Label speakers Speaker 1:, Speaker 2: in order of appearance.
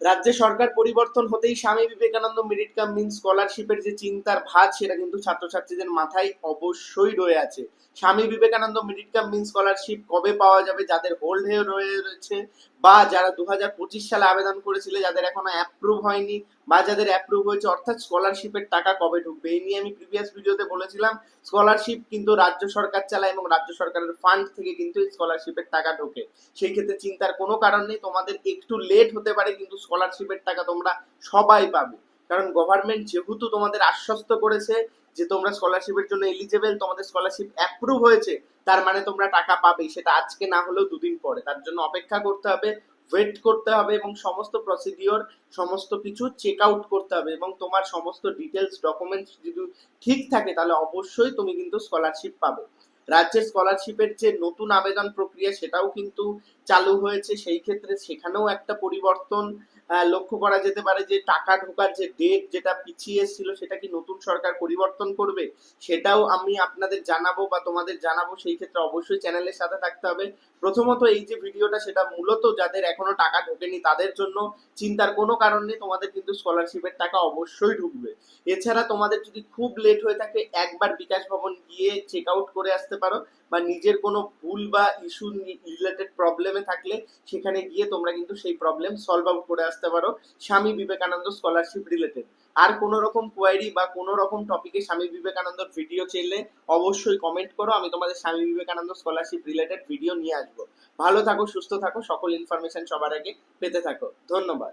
Speaker 1: রাজ্যে সরকার পরিবর্তন হতেই Swami Vivekananda merit cum means স্কলারশিপের যে চিন্তার ভাঁজ সেটা কিন্তু ছাত্রছাত্রীদের মাথায় অবশ্যই রয়ে আছে। Swami Vivekananda merit cum means scholarship কবে পাওয়া যাবে, যাদের হোল্ড হয়ে রয়েছে বা যারা 2025 সালে আবেদন করেছিল, যাদের এখনো অ্যাপ্রুভ হয়নি বা যাদের অ্যাপ্রুভ হয়েছে, অর্থাৎ স্কলারশিপের টাকা কবে ঢুকবে, এই নিয়ে আমি প্রিভিয়াস ভিডিওতে বলেছিলাম। স্কলারশিপ কিন্তু রাজ্য সরকার চালায় এবং রাজ্য সরকারের ফান্ড থেকে কিন্তু এই স্কলারশিপের টাকা ঢোকে। সেই ক্ষেত্রে চিন্তার কোনো কারণ নেই, তোমাদের একটু লেট হতে পারে কিন্তু স্কলারশিপের টাকা তোমরা সবাই পাবে। কারণ গভর্নমেন্ট যেহেতু তোমাদের আশ্বস্ত করেছে যে তোমরা স্কলারশিপের জন্য এলিজেবল, তোমাদের স্কলারশিপ অ্যাপ্রুভ হয়েছে, তার মানে তোমরা টাকা পাবেই, সেটা আজকে না হলেও দুদিন পরে। তার জন্য অপেক্ষা করতে হবে, ওয়েট করতে হবে এবং সমস্ত প্রসিডিওর সমস্ত কিছু চেক আউট করতে হবে এবং তোমার সমস্ত ডিটেলস ডকুমেন্টস যদি ঠিক থাকে তাহলে অবশ্যই তুমি কিন্তু স্কলারশিপ পাবে। রাজ্যের স্কলারশিপের যে নতুন আবেদন প্রক্রিয়া সেটাও কিন্তু চালু হয়েছে, সেই ক্ষেত্রে সেখানেও একটা পরিবর্তন লক্ষ্য করা যেতে পারে। যে টাকা ঢোকার যে ডেট যেটা পিছিয়ে এসেছিল সেটা কি নতুন সরকার পরিবর্তন করবে, সেটাও আমি আপনাদের জানাবো বা তোমাদের জানাবো। সেই ক্ষেত্রে অবশ্যই চ্যানেলের সাথে থাকতে হবে। প্রথমত এই যে ভিডিওটা সেটা মূলত যাদের এখনো টাকা ঢোকেনি তাদের জন্য, চিন্তার কোনো কারণ নেই, তোমাদের কিন্তু স্কলারশিপের টাকা অবশ্যই ঢুকবে। এছাড়া তোমাদের যদি খুব লেট হয়ে থাকে একবার বিকাশ ভবন গিয়ে চেক আউট করে আসতে পারো, বা নিজের কোনো ভুল বা ইস্যু রিলেটেড প্রবলেমে থাকলে সেখানে গিয়ে তোমরা কিন্তু সেই প্রবলেম সলভ আউট করে আসতে পারো স্বামী বিবেকানন্দ স্কলারশিপ রিলেটেড। আর কোনো রকম কোয়ারি বা কোনো রকম টপিকে স্বামী বিবেকানন্দর ভিডিও চাইলে অবশ্যই কমেন্ট করো, আমি তোমাদের Swami Vivekananda scholarship related video নিয়ে আসবো। ভালো থাকো, সুস্থ থাকো, সকল ইনফরমেশন সবার আগে পেতে থাকো। ধন্যবাদ।